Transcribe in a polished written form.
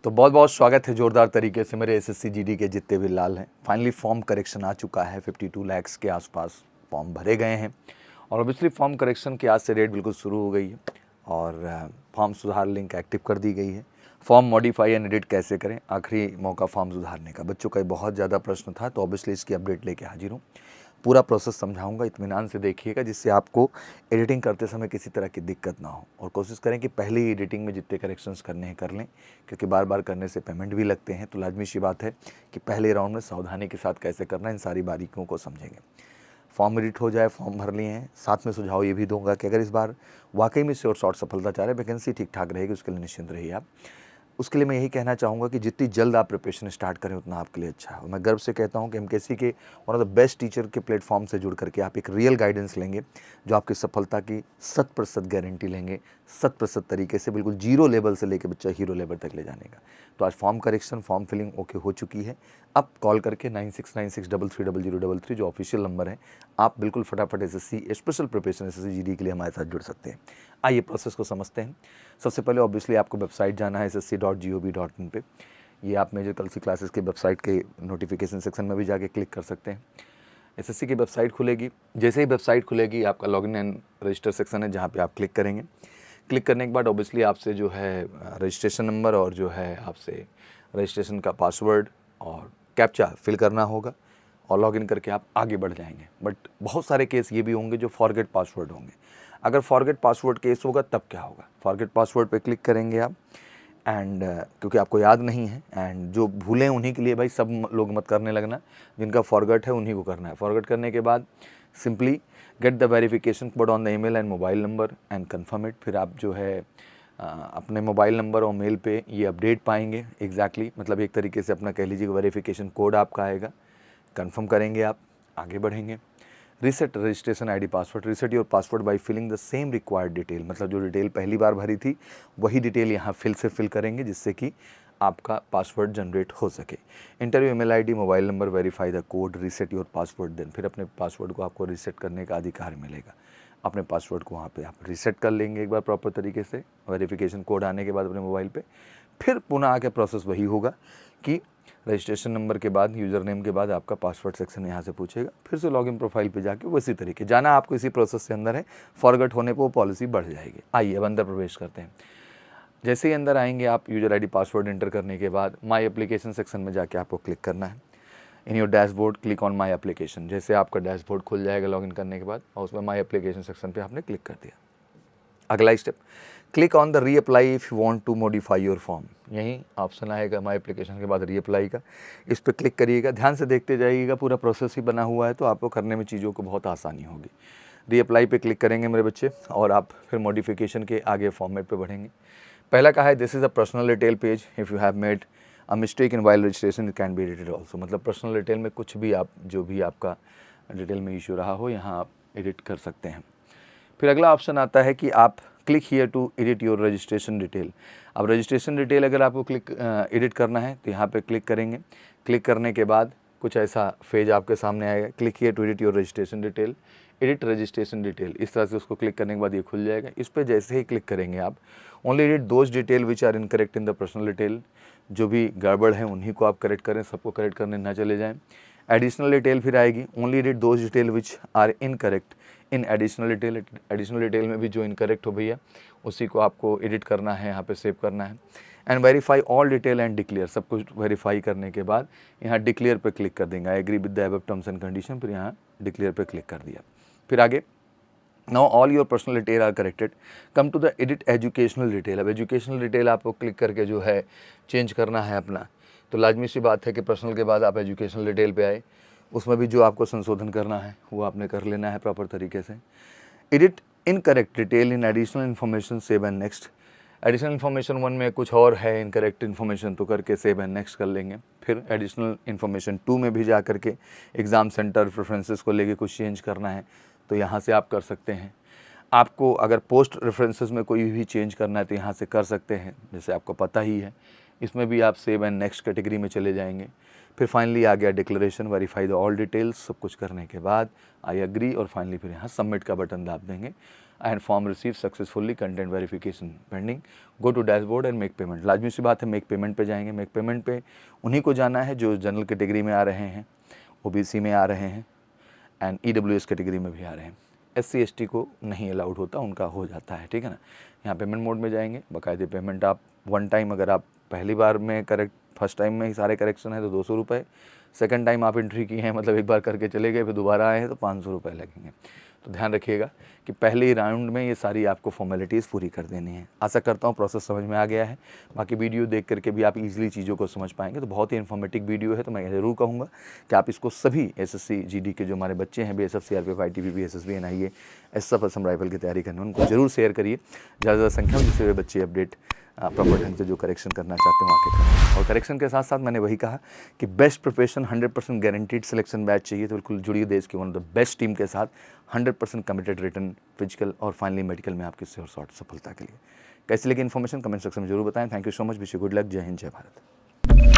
तो बहुत बहुत स्वागत है जोरदार तरीके से मेरे एसएससी जीडी के जितने भी लाल हैं। फाइनली फॉर्म करेक्शन आ चुका है, 52 लाख के आसपास फॉर्म भरे गए हैं और ऑब्वियसली फॉर्म करेक्शन की आज से डेट बिल्कुल शुरू हो गई है और फॉर्म सुधार लिंक एक्टिव कर दी गई है। फॉर्म मॉडिफाई एंड एडिट कैसे करें, आखिरी मौका फॉर्म सुधारने का। बच्चों का बहुत ज़्यादा प्रश्न था, तो ऑब्वियसली इसकी अपडेट लेके हाजिर हूँ। पूरा प्रोसेस समझाऊंगा, इत्मीनान से देखिएगा, जिससे आपको एडिटिंग करते समय किसी तरह की दिक्कत ना हो। और कोशिश करें कि पहले ही एडिटिंग में जितने करेक्शंस करने हैं कर लें, क्योंकि बार बार करने से पेमेंट भी लगते हैं। तो लाजमी सी बात है कि पहले राउंड में सावधानी के साथ कैसे करना है, इन सारी बारीकियों को समझेंगे। फॉर्म एडिट हो जाए, फॉर्म भर लिए हैं, साथ में सुझाव ये भी दूंगा कि अगर इस बार वाकई में श्योर शॉर्ट सफलता चाह रहे, वैकेंसी ठीक ठाक रहेगी, उसके लिए निश्चिंत रहिए आप। उसके लिए मैं यही कहना चाहूँगा कि जितनी जल्द आप प्रिपरेशन स्टार्ट करें उतना आपके लिए अच्छा है। मैं गर्व से कहता हूँ कि एमकेसी के one of the best teacher के प्लेटफॉर्म से जुड़ करके आप एक रियल गाइडेंस लेंगे, जो आपकी सफलता की 100% गारंटी लेंगे, 100% तरीके से, बिल्कुल जीरो लेवल से लेकर बच्चा हीरो लेवल तक ले जाने का। तो आज form correction, form filling okay हो चुकी है। अब कॉल करके 9696330033 जो ऑफिशियल नंबर है, आप बिल्कुल फटाफट SSC special preparation SSC GD के लिए हमारे साथ जुड़ सकते हैं। आइए प्रोसेस को समझते हैं। सबसे पहले ऑब्वियसली आपको वेबसाइट जाना है ssc.gov.in पे। ये आप मेजर कल सी क्लासेस के वेबसाइट के नोटिफिकेशन सेक्शन में भी जाके क्लिक कर सकते हैं। एसएससी की वेबसाइट खुलेगी। जैसे ही वेबसाइट खुलेगी, आपका लॉगिन एंड रजिस्टर सेक्शन है, जहाँ पे आप क्लिक करेंगे। क्लिक करने के बाद ऑब्वियसली आपसे जो है रजिस्ट्रेशन नंबर और जो है आपसे रजिस्ट्रेशन का पासवर्ड और कैप्चा फिल करना होगा और लॉगिन करके आप आगे बढ़ जाएंगे। बट बहुत सारे केस ये भी होंगे जो फॉरगेट पासवर्ड होंगे। अगर फॉरगेट पासवर्ड केस होगा तब क्या होगा, फॉरगेट पासवर्ड पे क्लिक करेंगे आप एंड क्योंकि आपको याद नहीं है, एंड जो भूलें उन्हीं के लिए भाई, सब लोग मत करने लगना, जिनका फॉरगेट है उन्हीं को करना है। फॉरगेट करने के बाद simply get the verification code on the email and mobile number and confirm it. फिर आप जो है अपने मोबाइल नंबर और मेल पे ये अपडेट पाएंगे एग्जैक्टली, मतलब एक तरीके से अपना कह लीजिए वेरिफिकेशन कोड आपका आएगा, कन्फर्म करेंगे आप, आगे बढ़ेंगे। Reset registration ID password, reset your password by filling the same required detail, मतलब जो डिटेल पहली बार भरी थी वही डिटेल यहाँ फिल करेंगे, जिससे कि आपका पासवर्ड जनरेट हो सके। Enter your email ID, mobile number, verify the code, reset your password. Then फिर अपने पासवर्ड को आपको रीसेट करने का अधिकार मिलेगा। अपने पासवर्ड को वहाँ पे आप रीसेट कर लेंगे एक बार प्रॉपर तरीके से, वेरिफिकेशन कोड आने के बाद अपने मोबाइल पे। फिर पुनः आके प्रोसेस वही होगा कि रजिस्ट्रेशन नंबर के बाद, यूज़र नेम के बाद आपका पासवर्ड सेक्शन यहाँ से पूछेगा, फिर से लॉगिन प्रोफाइल पे जाके वैसी तरीके जाना आपको, इसी प्रोसेस से अंदर है। फॉरगेट होने पर वो पॉलिसी बढ़ जाएगी। आइए अब अंदर प्रवेश करते हैं। जैसे ही अंदर आएंगे आप, यूजर आईडी पासवर्ड एंटर करने के बाद माई एप्लीकेशन सेक्शन में जाके आपको क्लिक करना है। In your dashboard click on my application. जैसे आपका डैशबोर्ड खुल जाएगा लॉगिन करने के बाद, और उसमें माई एप्लीकेशन सेक्शन पे आपने क्लिक कर दिया। अगला step, click on the reapply if you want to modify your form. यही ऑप्शन आएगा माई एप्लीकेशन के बाद रीअप्लाई का, इस पर क्लिक करिएगा। ध्यान से देखते जाइएगा, पूरा प्रोसेस ही बना हुआ है, तो आपको करने में चीज़ों को बहुत आसानी होगी। रीअप्लाई पे क्लिक करेंगे मेरे बच्चे, और आप फिर मॉडिफिकेशन के आगे फॉर्मेट पे बढ़ेंगे। पहला कहा है this is a personal detail page, if you have made a mistake in while registration it can be edited also. मतलब पर्सनल डिटेल में कुछ भी आप, जो भी आपका डिटेल में इशू रहा हो, यहाँ आप एडिट कर सकते हैं। फिर अगला ऑप्शन आता है कि आप click here to edit your registration detail. अब रजिस्ट्रेशन डिटेल अगर आपको एडिट करना है तो यहाँ पे क्लिक करेंगे। क्लिक करने के बाद कुछ ऐसा पेज आपके सामने आएगा, click here to edit your registration detail, edit registration detail. इस तरह से उसको क्लिक करने के बाद ये खुल जाएगा। इस पर जैसे ही क्लिक करेंगे आप, only edit those detail which are incorrect in the personal detail. जो भी गड़बड़ है उन्हीं को आप करेक्ट करें, सबको करेक्ट करने ना चले जाएँ। एडिशनल डिटेल फिर आएगी, only edit those detail which are incorrect in additional detail. Additional detail में भी जो इनकरेक्ट हो भैया, उसी को आपको एडिट करना है, यहाँ पे सेव करना है। And verify all detail and declare. सब कुछ वेरीफाई करने के बाद यहाँ डिक्लेयर पे क्लिक कर देंगे, I agree with the above terms and condition. फिर यहाँ डिक्लेयर पे क्लिक कर दिया। फिर आगे, now all your personal detail are corrected, come to the edit educational detail. अब एजुकेशनल डिटेल आपको क्लिक करके जो है चेंज करना है अपना। तो लाजमी सी बात है कि पर्सनल के बाद आप एजुकेशनल डिटेल पे आए, उसमें भी जो आपको संशोधन करना है वो आपने कर लेना है प्रॉपर तरीके से। Edit incorrect detail in additional information, save and next. Additional information 1 में कुछ और है इनकरेक्ट इन्फॉर्मेशन, तो करके सेव एंड नेक्स्ट कर लेंगे। फिर एडिशनल इन्फॉर्मेशन 2 में भी जा करके एग्ज़ाम सेंटर प्रेफरेंसेस को लेके कुछ चेंज करना है, तो यहाँ से आप कर सकते हैं। आपको अगर पोस्ट रेफरेंसेस में कोई भी चेंज करना है तो यहाँ से कर सकते हैं, जैसे आपको पता ही है। इसमें भी आप सेव एंड नेक्स्ट कैटेगरी में चले जाएंगे। फिर फाइनली आ गया declaration, verify the all details. सब कुछ करने के बाद आई एग्री, और फाइनली फिर यहाँ सबमिट का बटन दाब देंगे। And form receive successfully, content verification pending, go to dashboard and make payment. लाजमी सी बात है, मेक पेमेंट पे जाएंगे। मेक पेमेंट पे उन्हीं को जाना है जो जनरल कैटेगरी में आ रहे हैं, ओबीसी में आ रहे हैं एंड ईडब्ल्यूएस कैटेगरी में भी आ रहे हैं। SC ST को नहीं अलाउड होता, उनका हो जाता है, ठीक है ना। यहाँ पेमेंट मोड में जाएंगे, बाकायदे पेमेंट आप वन टाइम, अगर आप पहली बार में फर्स्ट टाइम में ही सारे करेक्शन है तो 200 रुपये, सेकंड टाइम आप एंट्री की हैं, मतलब एक बार करके चले गए फिर दोबारा आए हैं तो 500 रुपये लगेंगे। तो ध्यान रखिएगा कि पहले ही राउंड में ये सारी आपको फॉर्मेलिटीज़ पूरी कर देनी है। आशा करता हूँ प्रोसेस समझ में आ गया है। बाकी वीडियो देख करके भी आप इजीली चीज़ों को समझ पाएंगे। तो बहुत ही इन्फॉर्मेटिव वीडियो है, तो मैं ज़रूर कहूँगा कि आप इसको सभी SSC GD के जो हमारे बच्चे हैं, BSF CRPF ITBP SSB NIA SSF Assam rifle की तैयारी करने, उनको जरूर शेयर करिए ज़्यादा संख्या में, जिससे वे बच्चे अपडेट प्रॉपर ढंग से जो करेक्शन करना चाहते हो आके करें। और करेक्शन के साथ साथ मैंने वही कहा कि best preparation 100% guaranteed selection batch चाहिए, तो बिल्कुल जुड़िए देश की one of the best team के साथ, 100% कमिटेड रिटर्न, फिजिकल और फाइनली मेडिकल में आपकी श्योर शॉर्ट सफलता के लिए। कैसी लगी इन्फॉर्मेशन कमेंट सेक्शन में जरूर बताएं। Thank you so much, wish you good luck. जय हिंद, जय भारत।